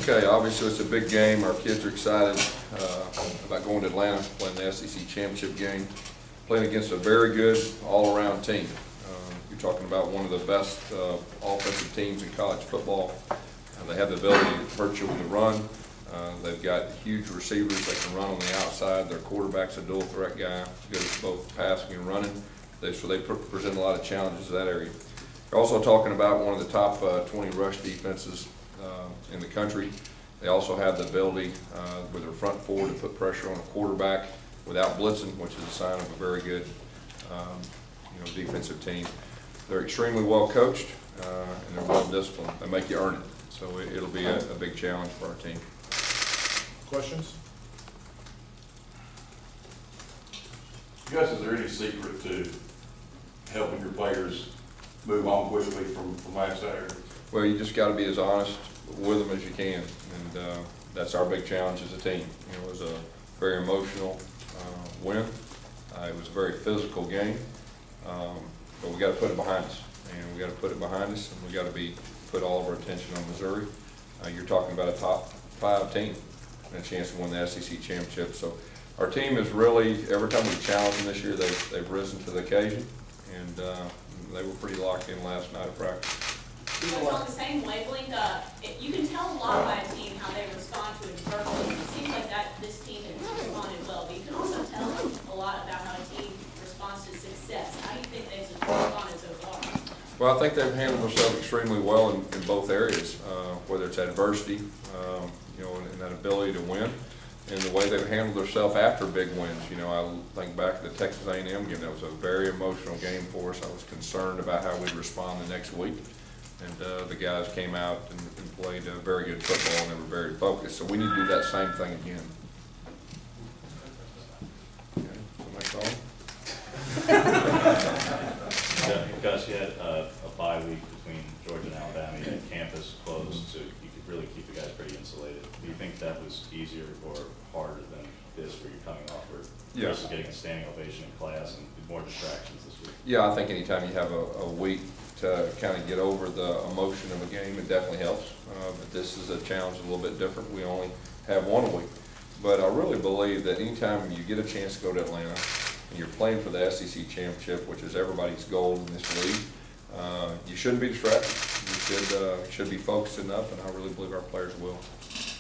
Okay, obviously it's a big game. Our kids are excited about going to Atlanta, playing the SEC championship game, playing against a very good all-around team. You're talking about one of the best offensive teams in college football. They have the ability to hurt you with the run. They've got huge receivers that can run on the outside. Their quarterback's a dual threat guy, good at both passing and running. So they present a lot of challenges in that area. You're also talking about one of the top 20 rush defenses in the country. They also have the ability with their front four to put pressure on a quarterback without blitzing, which is a sign of a very good defensive team. They're extremely well coached and they're well disciplined. They make you earn it. So it'll be a big challenge for our team. Questions? Gus, is there any secret to helping your players move on quickly from last Saturday? Well, you just got to be as honest with them as you can, and that's our big challenge as a team. It was a very emotional win. It was a very physical game, but we got to put it behind us, and we got to put it behind us, and we got to put all of our attention on Missouri. You're talking about a top 5 team and a chance to win the SEC championship. So our team is really, every time we challenge them this year, they've risen to the occasion, and they were pretty locked in last night at practice. So on the same wavelength, you can tell a lot by a team how they respond to adversity. It seems like this team has responded well, but you can also tell a lot about how a team responds to success. How do you think they've responded so far? Well, I think they've handled themselves extremely well in both areas, whether it's adversity, and that ability to win, and the way they've handled themselves after big wins. I think back to the Texas A&M game. That was a very emotional game for us. I was concerned about how we'd respond the next week. And the guys came out and played very good football, and they were very focused. So we need to do that same thing again. Okay, Gus, you had a bye week between Georgia and Alabama. You had campus closed, so you could really keep the guys pretty insulated. Do you think that was easier or harder than this, where you're coming off where Chris is getting a standing ovation in class and more distractions this week? Yeah, I think anytime you have a week to kind of get over the emotion of a game, it definitely helps. But this is a challenge a little bit different. We only have one a week. But I really believe that anytime you get a chance to go to Atlanta and you're playing for the SEC championship, which is everybody's goal in this league, you shouldn't be distracted. You should be focused enough, and I really believe our players will.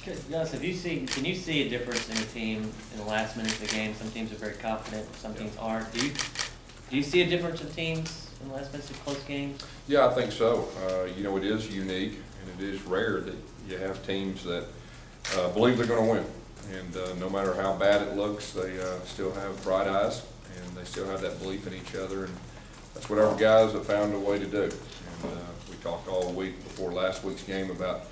Gus, can you see a difference in a team in the last minutes of the game? Some teams are very confident, some teams aren't. Do you see a difference in teams in the last minutes of close games? Yeah, I think so. It is unique, and it is rare that you have teams that believe they're going to win. And no matter how bad it looks, they still have bright eyes, and they still have that belief in each other. And that's what our guys have found a way to do. And we talked all week before last week's game about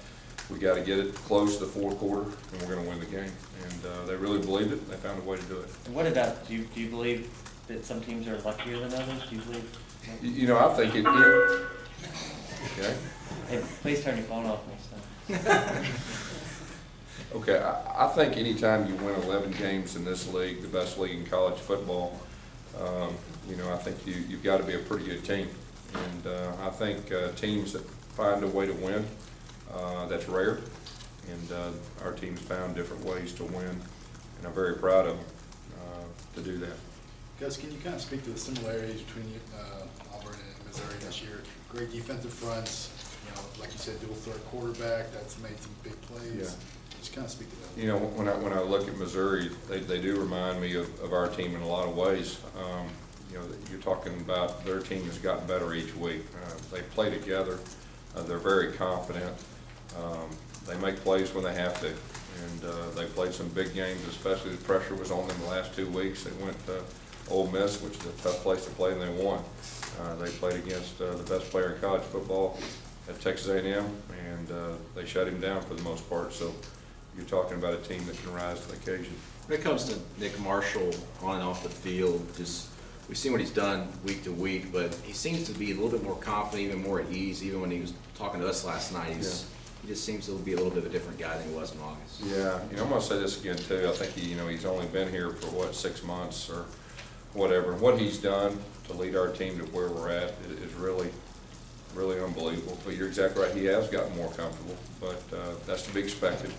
we got to get it close to the fourth quarter, and we're going to win the game. And they really believed it, and they found a way to do it. And what about, do you believe that some teams are luckier than others? Do you believe? I think it. Okay. Hey, please turn your phone off next time. Okay, I think anytime you win 11 games in this league, the best league in college football, I think you've got to be a pretty good team. And I think teams that find a way to win, that's rare. And our team's found different ways to win, and I'm very proud of them to do that. Gus, can you kind of speak to the similarities between Auburn and Missouri this year? Great defensive fronts, like you said, dual threat quarterback that's made some big plays. Yeah. Just kind of speak to that. When I look at Missouri, they do remind me of our team in a lot of ways. You're talking about their team has gotten better each week. They play together. They're very confident. They make plays when they have to. And they played some big games, especially the pressure was on them the last 2 weeks. They went to Ole Miss, which is a tough place to play, and they won. They played against the best player in college football at Texas A&M, and they shut him down for the most part. So you're talking about a team that can rise to the occasion. When it comes to Nick Marshall on and off the field, we've seen what he's done week to week, but he seems to be a little bit more confident, even more at ease. Even when he was talking to us last night, he just seems to be a little bit of a different guy than he was in August. Yeah, I'm going to say this again too. I think he's only been here for 6 months or whatever. What he's done to lead our team to where we're at is really really unbelievable. But you're exactly right, he has gotten more comfortable, but that's to be expected.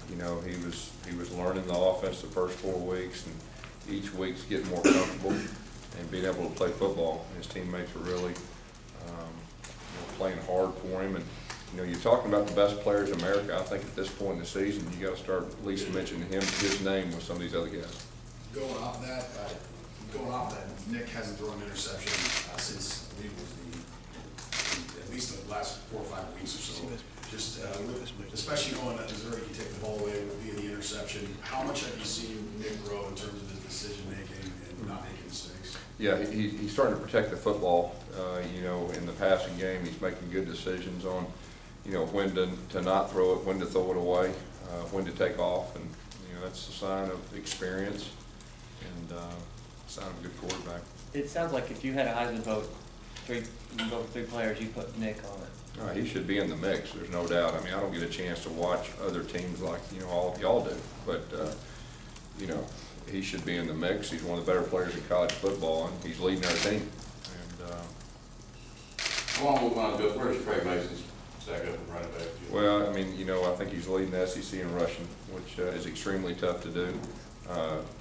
You know, he was learning the offense the first 4 weeks, and each week's getting more comfortable and being able to play football. His teammates are really playing hard for him. And you know, you're talking about the best players in America. I think at this point in the season, you got to start at least mentioning his name with some of these other guys. Going off that, Nick hasn't thrown an interception since I believe it was at least the last 4 or 5 weeks or so. Just especially going to Missouri, you take the ball away via the interception. How much have you seen Nick grow in terms of his decision making and not making mistakes? Yeah, he's starting to protect the football. You know, in the passing game, he's making good decisions on, you know, when to not throw it, when to throw it away, when to take off, and you know, that's a sign of experience and a sign of a good quarterback. It sounds like if you had a Heisman vote, you vote for 3 players, you put Nick on it. He should be in the mix, there's no doubt. I mean, I don't get a chance to watch other teams like, you know, all of y'all do, but, you know, he should be in the mix. He's one of the better players in college football, and he's leading our team. And Along with one of Gus, where's Trey Mason's stack up and running back? well, I mean, you know, I think he's leading the SEC in rushing, which is extremely tough to do.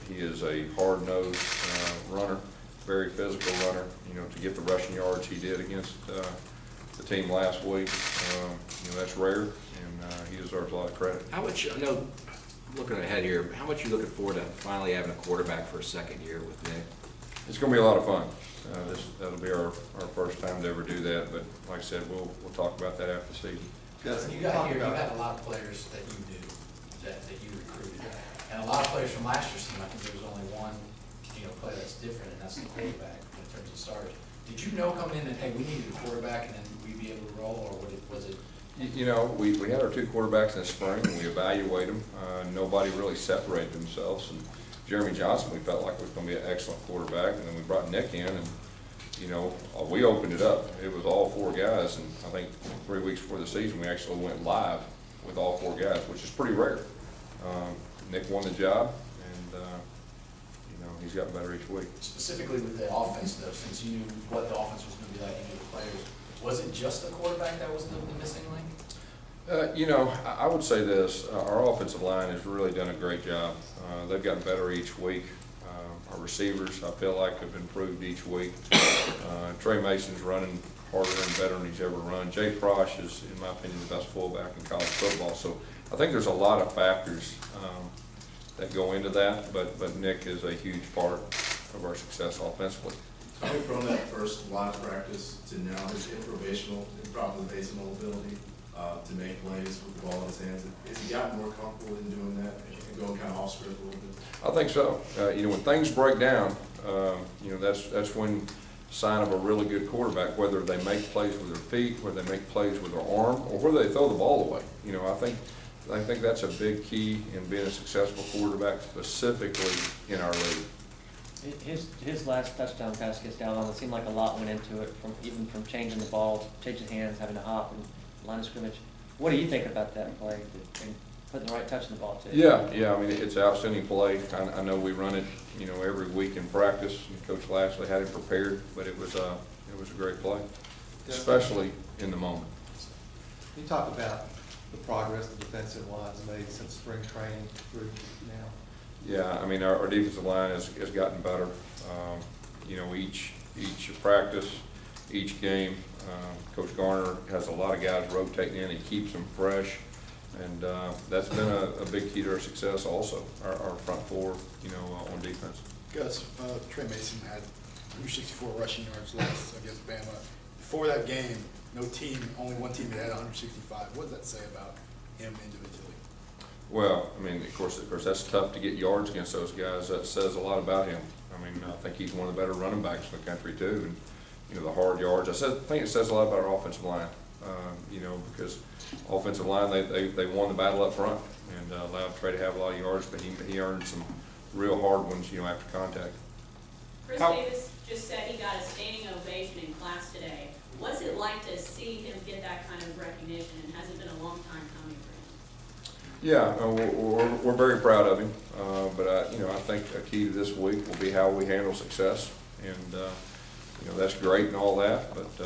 He is a hard-nosed runner, very physical runner. You know, to get the rushing yards he did against the team last week, you know, that's rare, and he deserves a lot of credit. How much, I know, looking ahead here, how much are you looking forward to finally having a quarterback for a second year with Nick? It's going to be a lot of fun. That'll be our first time to ever do that, but like I said, we'll talk about that after the season. You got here, you got a lot of players that you knew, that you recruited. And a lot of players from last year's team, I think there was only one, you know, player that's different, and that's the quarterback in terms of starters. Did you know coming in that, hey, we needed a quarterback and then we'd be able to roll, or was it? You know, we had our 2 quarterbacks in the spring, and we evaluated them. Nobody really separated themselves, and Jeremy Johnson, we felt like was going to be an excellent quarterback, and then we brought Nick in, and you know, we opened it up. It was all 4 guys, and I think 3 weeks before the season, we actually went live with all 4 guys, which is pretty rare. Nick won the job, and you know, he's gotten better each week. Specifically with the offense though, since you knew what the offense was gonna be like, you knew the players, was it just the quarterback that was the missing link? You know, I would say this, our offensive line has really done a great job. They've gotten better each week. Our receivers, I feel like, have improved each week. Trey Mason's running harder and better than he's ever run. Jay Prosh is, in my opinion, the best fullback in college football. So I think there's a lot of factors that go into that, but Nick is a huge part of our success offensively. Coming from that first live practice to now, his improvisational ability to make plays with the ball in his hands, has he gotten more comfortable in doing that and going kind of off script a little bit? I think so. You know, when things break down, you know, that's when sign of a really good quarterback, whether they make plays with their feet, whether they make plays with their arm, or whether they throw the ball away. You know, I think that's a big key in being a successful quarterback, specifically in our league. His last touchdown pass against Alabama, it seemed like a lot went into it, even from changing the ball, changing hands, having to hop, and line of scrimmage. What do you think about that play, and putting the right touch in the ball too? Yeah, I mean, it's an outstanding play. I know we run it, you know, every week in practice, and Coach Lashley had it prepared, but it was a great play, especially in the moment. You talk about the progress the defensive line's made since spring training through now. Yeah, I mean, our defensive line has gotten better. You know, each practice, each game, Coach Garner has a lot of guys rotating in. He keeps them fresh, and that's been a big key to our success also, our front 4, you know, on defense. Gus, Trey Mason had 164 rushing yards last against Bama. Before that game, only one team that had 165. What does that say about him individually? Well, I mean, of course, that's tough to get yards against those guys. That says a lot about him. I mean, I think he's one of the better running backs in the country too. And you know, the hard yards. I think it says a lot about our offensive line. You know, because offensive line, they won the battle up front and allowed Trey to have a lot of yards, but he earned some real hard ones, you know, after contact. Chris Davis just said he got a standing ovation in class today. What's it like to see him get that kind of recognition, and has it been a long time coming for him? Yeah, we're very proud of him, but you know, I think a key to this week will be how we handle success, and you know, that's great and all that, but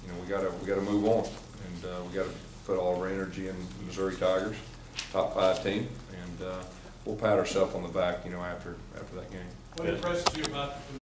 you know, we gotta move on, and we gotta put all of our energy in the Missouri Tigers, top 5 team, and we'll pat ourselves on the back, you know, after that game. What impressed you about the